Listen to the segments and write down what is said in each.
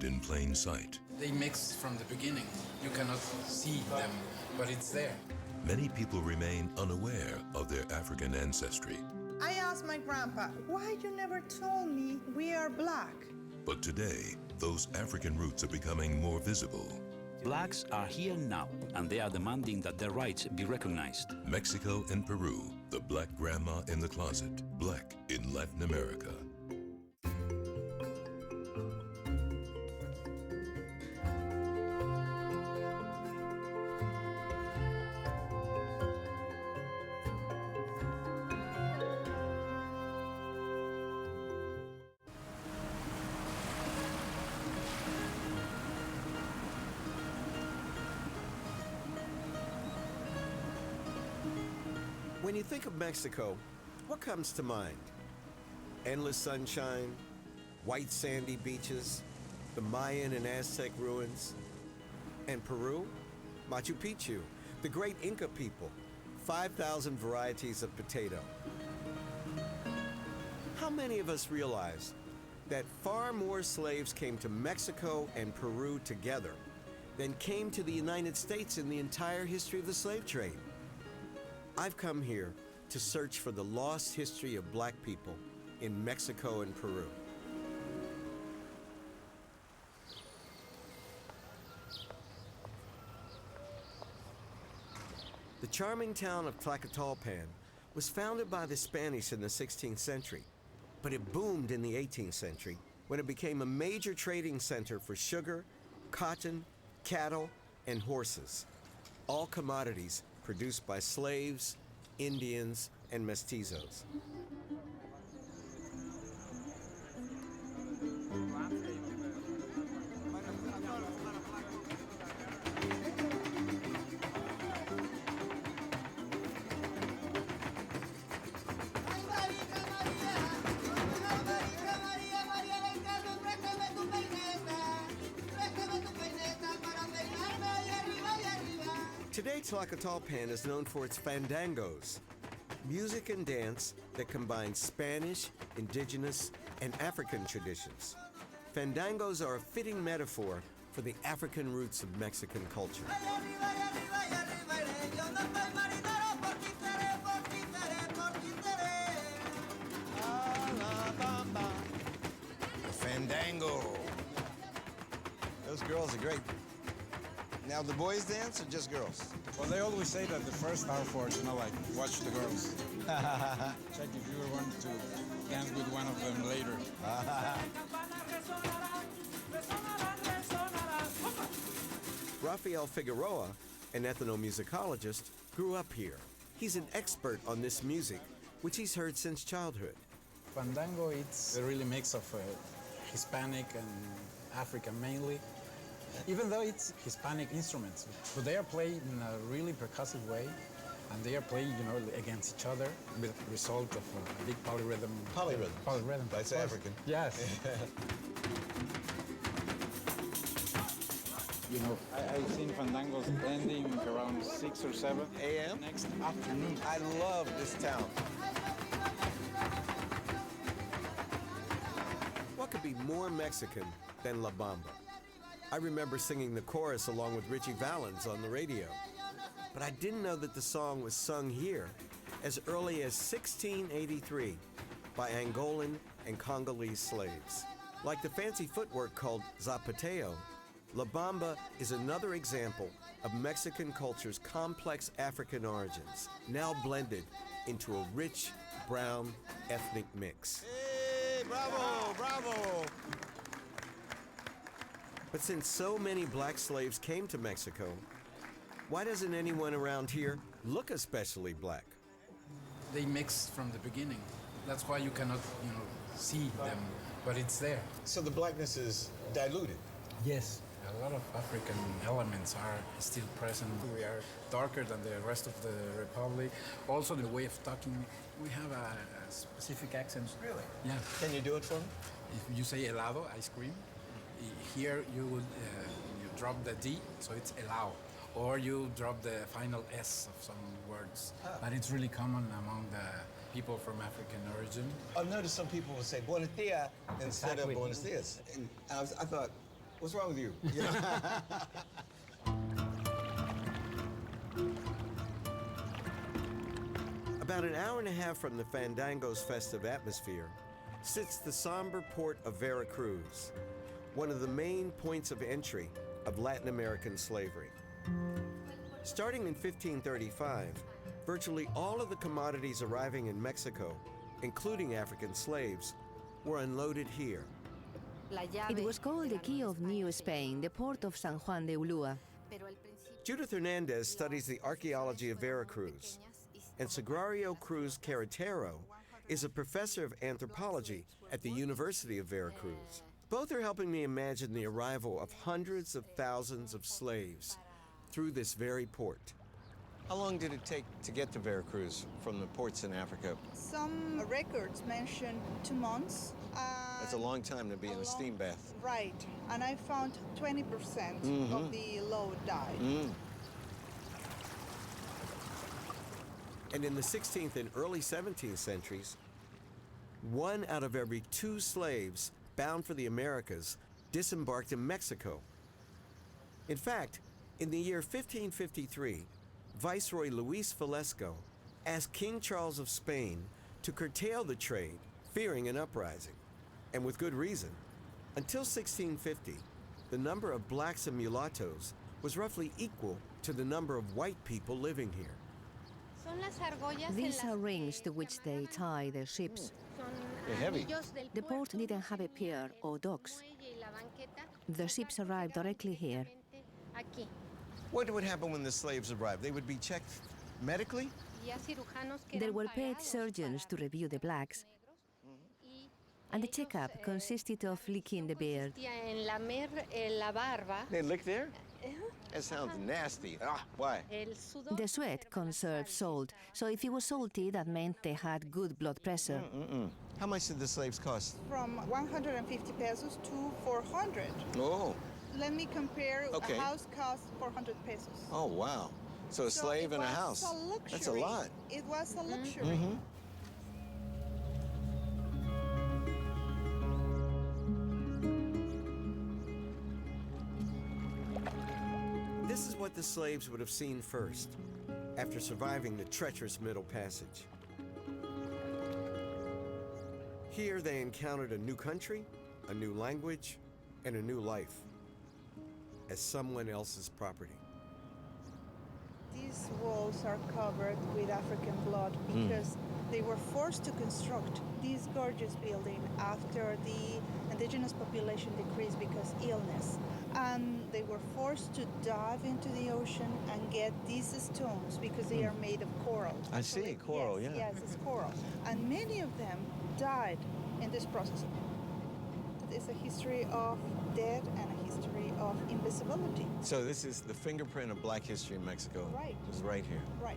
in plain sight. They mix from the beginning. You cannot see them, but it's there. Many people remain unaware of their African ancestry. I asked my grandpa, why you never told me we are black? But today, those African roots are becoming more visible. Blacks are here now, and they are demanding that their rights be recognized. Mexico and Peru, the black grandma in the closet, black in Latin America. When you think of Mexico, what comes to mind? Endless sunshine, white sandy beaches, the Mayan and Aztec ruins. And Peru? Machu Picchu, the great Inca people, 5,000 varieties of potato. How many of us realize that far more slaves came to Mexico and Peru together than came to the United States in the entire history of the slave trade? I've come here to search for the lost history of black people in Mexico and Peru. The charming town of Tlacotalpan was founded by the Spanish in the 16th century, but it boomed in the 18th century when it became a major trading center for sugar, cotton, cattle, and horses, all commodities produced by slaves, Indians, and mestizos. Today, Tlacotalpan is known for its fandangos, music and dance that combines Spanish, indigenous, and African traditions. Fandangos are a fitting metaphor for the African roots of Mexican culture. Fandango. Those girls are great. Now, the boys dance or just girls? Well, they always say that the first hour for it, like, watch the girls. Check if you want to dance with one of them later. Rafael Figueroa, an ethnomusicologist, grew up here. He's an expert on this music, which he's heard since childhood. Fandango, it's a really mix of Hispanic and African mainly. Even though it's Hispanic instruments, but they are played in a really percussive way, and they are playing, against each other with the result of a big polyrhythm. Polyrhythm. Polyrhythm. That's African. Yes. I've seen fandangos ending around 6 or 7 a.m. next afternoon. I love this town. What could be more Mexican than La Bamba? I remember singing the chorus along with Richie Valens on the radio. But I didn't know that the song was sung here as early as 1683 by Angolan and Congolese slaves. Like the fancy footwork called zapateo, La Bamba is another example of Mexican culture's complex African origins, now blended into a rich, brown, ethnic mix. Hey, bravo, bravo! But since so many black slaves came to Mexico, why doesn't anyone around here look especially black? They mix from the beginning. That's why you cannot, see them, but it's there. So the blackness is diluted. Yes. A lot of African elements are still present. We are darker than the rest of the Republic. Also, the way of talking, we have a specific accent. Really? Yeah. Can you do it for me? If you say helado, ice cream, here you would you drop the D, so it's helado. Or you drop the final S of some words. But it's really common among the people from African origin. I've noticed some people will say buenos dias instead of buenos dias. And I thought, What's wrong with you? About an hour and a half from the Fandango's festive atmosphere sits the somber port of Veracruz, one of the main points of entry of Latin American slavery. Starting in 1535, virtually all of the commodities arriving in Mexico, including African slaves, were unloaded here. It was called the Key of New Spain, the port of San Juan de Ulúa. Judith Hernandez studies the archaeology of Veracruz, and Sagrario Cruz Carretero is a professor of anthropology at the University of Veracruz. Both are helping me imagine the arrival of hundreds of thousands of slaves through this very port. How long did it take to get to Veracruz from the ports in Africa? Some records mention 2 months. That's a long time to be in a steam bath. Right, and I found 20% of the load died. And in the 16th and early 17th centuries, 1 out of every 2 slaves bound for the Americas disembarked in Mexico. In fact, in the year 1553, Viceroy Luis Velasco asked King Charles of Spain to curtail the trade, fearing an uprising, and with good reason. Until 1650, the number of blacks and mulattoes was roughly equal to the number of white people living here. These are rings to which they tie their ships. They're heavy. The port didn't have a pier or docks. The ships arrived directly here. What would happen when the slaves arrived? They would be checked medically? There were paid surgeons to review the blacks, and the checkup consisted of licking the beard. They lick there? That sounds nasty. Why? The sweat conserved salt, so if it was salty, that meant they had good blood pressure. How much did the slaves cost? From 150 pesos to 400. Oh. Let me compare. Okay. A house costs 400 pesos. Oh, wow. So a slave in a house. It was a luxury. That's a lot. It was a luxury. This is what the slaves would have seen first, after surviving the treacherous Middle Passage. Here they encountered a new country, a new language, and a new life as someone else's property. These walls are covered with African blood because they were forced to construct this gorgeous building after the indigenous population decreased because illness. And they were forced to dive into the ocean and get these stones because they are made of coral. I see, coral, yes, yeah. Yes, it's coral. And many of them died in this process. It's a history of death and a history of invisibility. So this is the fingerprint of black history in Mexico. Right. It was right here. Right,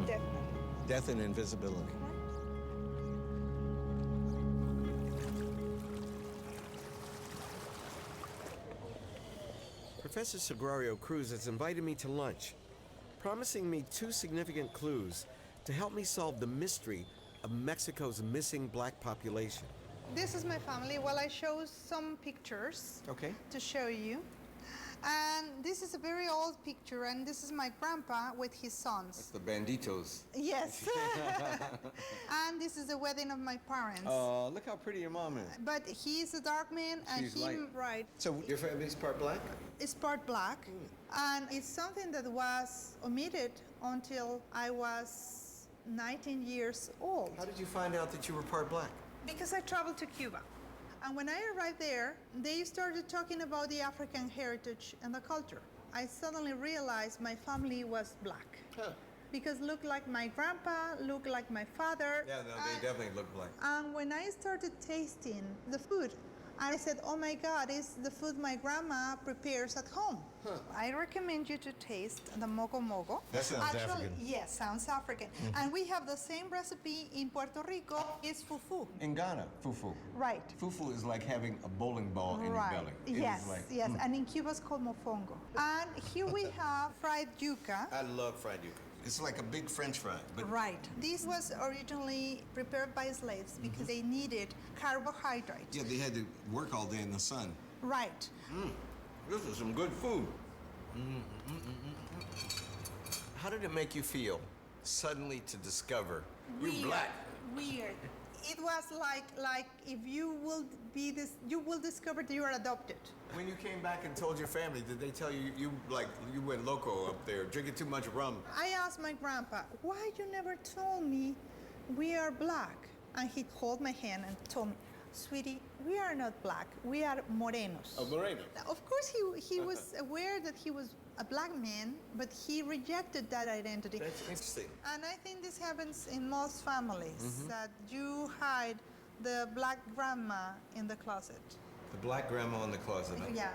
definitely. Death and invisibility. Professor Sagrario Cruz has invited me to lunch, promising me 2 significant clues to help me solve the mystery of Mexico's missing black population. This is my family. Well, I show some pictures Okay. to show you. And this is a very old picture, and this is my grandpa with his sons. The banditos. Yes. And this is the wedding of my parents. Oh, look how pretty your mom is. But he's a dark man, and She's he, light. right, So your family's part black? is part black. And it's something that was omitted until I was 19 years old. How did you find out that you were part black? Because I traveled to Cuba. And when I arrived there, they started talking about the African heritage and the culture. I suddenly realized my family was black. Huh. Because looked like my grandpa, looked like my father. Yeah, no, they definitely look black. And when I started tasting the food, I said, oh my God, it's the food my grandma prepares at home. Huh. I recommend you to taste the mogo mogo. That sounds Actually, African. yes, sounds African. And we have the same recipe in Puerto Rico. It's fufu. In Ghana, fufu. Right. Fufu is like having a bowling ball in your belly. It Yes, is like, yes. And in Cuba it's called mofongo. And here we have fried yuca. I love fried yuca. It's like a big French fry. But Right. This was originally prepared by slaves because they needed carbohydrate. yeah, they had to work all day in the sun. Right. This is some good food. How did it make you feel suddenly to discover Weird, you're black? weird. It was like if you will be this, you will discover that you are adopted. When you came back and told your family, did they tell you you went loco up there, drinking too much rum? I asked my grandpa, why you never told me we are black? And he held my hand and told me, sweetie, we are not black, we are morenos. Oh, Moreno. Of course, he was aware that he was a black man, but he rejected that identity. That's interesting. And I think this happens in most families, that you hide the black grandma in the closet. The black grandma in the closet. Huh? Yeah.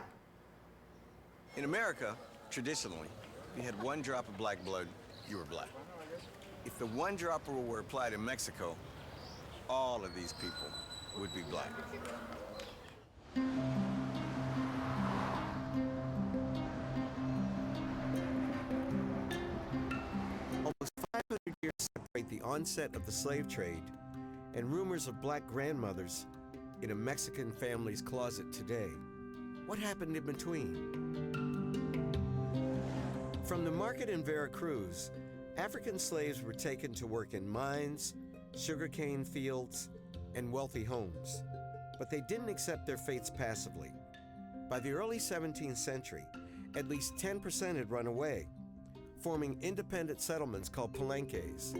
In America, traditionally, if you had one drop of black blood, you were black. If the one drop rule were applied in Mexico, all of these people would be black. Almost 500 years separate the onset of the slave trade and rumors of black grandmothers in a Mexican family's closet today. What happened in between? From the market in Veracruz, African slaves were taken to work in mines, sugarcane fields, and wealthy homes. But they didn't accept their fates passively. By the early 17th century, at least 10% had run away, forming independent settlements called palenques.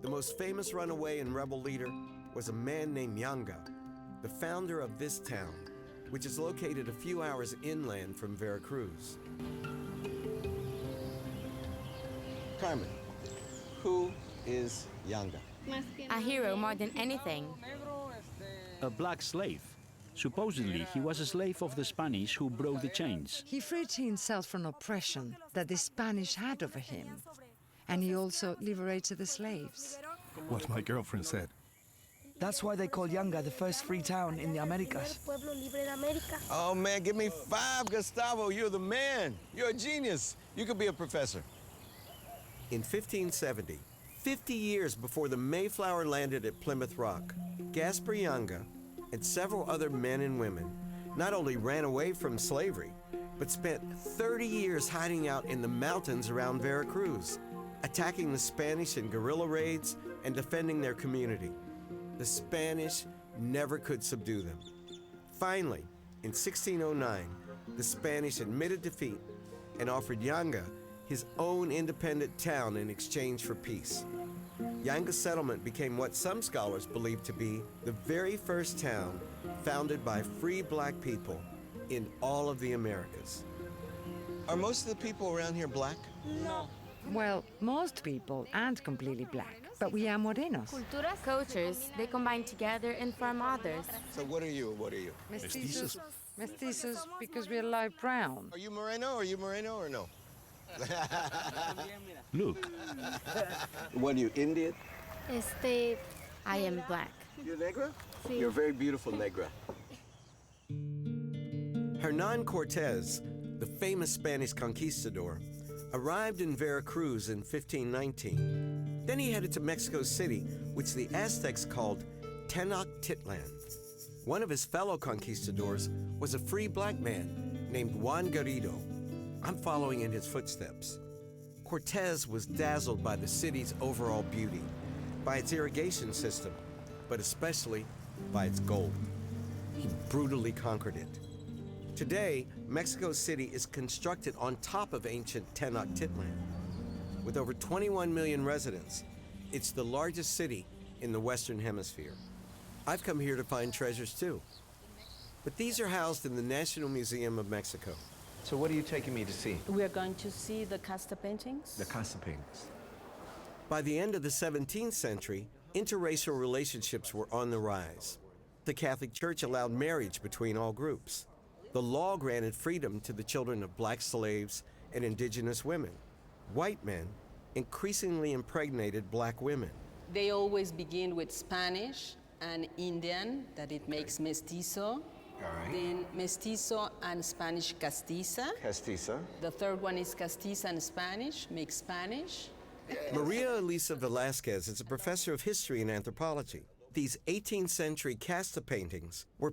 The most famous runaway and rebel leader was a man named Yanga, the founder of this town, which is located a few hours inland from Veracruz. Carmen, who is Yanga? A hero more than anything. A black slave. Supposedly, he was a slave of the Spanish who broke the chains. He freed himself from oppression that the Spanish had over him. And he also liberated the slaves. What my girlfriend said. That's why they call Yanga the first free town in the Americas. Oh man, give me 5, Gustavo. You're the man. You're a genius. You could be a professor. In 1570, 50 years before the Mayflower landed at Plymouth Rock, Gaspar Yanga and several other men and women not only ran away from slavery, but spent 30 years hiding out in the mountains around Veracruz, attacking the Spanish in guerrilla raids and defending their community. The Spanish never could subdue them. Finally, in 1609, the Spanish admitted defeat and offered Yanga his own independent town in exchange for peace. Yanga's settlement became what some scholars believe to be the very first town founded by free black people in all of the Americas. Are most of the people around here black? No. Well, most people aren't completely black, but we are morenos. Cultures, they combine together and form others. So what are you? What are you? Mestizos. Mestizos because we're light brown. Are you Moreno? Are you Moreno or no? Look, What are you, Indian? I am black. You're negra? You're a very beautiful negra. Hernan Cortez, the famous Spanish conquistador, arrived in Veracruz in 1519. Then he headed to Mexico City, which the Aztecs called Tenochtitlan. One of his fellow conquistadors was a free black man named Juan Garrido. I'm following in his footsteps. Cortez was dazzled by the city's overall beauty, by its irrigation system, but especially by its gold. He brutally conquered it. Today, Mexico City is constructed on top of ancient Tenochtitlan. With over 21 million residents, it's the largest city in the Western Hemisphere. I've come here to find treasures too. But these are housed in the National Museum of Mexico. So what are you taking me to see? We are going to see the casta paintings. The Casa paintings. By the end of the 17th century, interracial relationships were on the rise. The Catholic Church allowed marriage between all groups. The law granted freedom to the children of black slaves and indigenous women. White men increasingly impregnated black women. They always begin with Spanish and Indian, that it makes mestizo. All right. Then mestizo and Spanish castiza. Castiza. The third one is castiza and Spanish, makes Spanish. Maria Elisa Velasquez is a professor of history and anthropology. These 18th century casta paintings were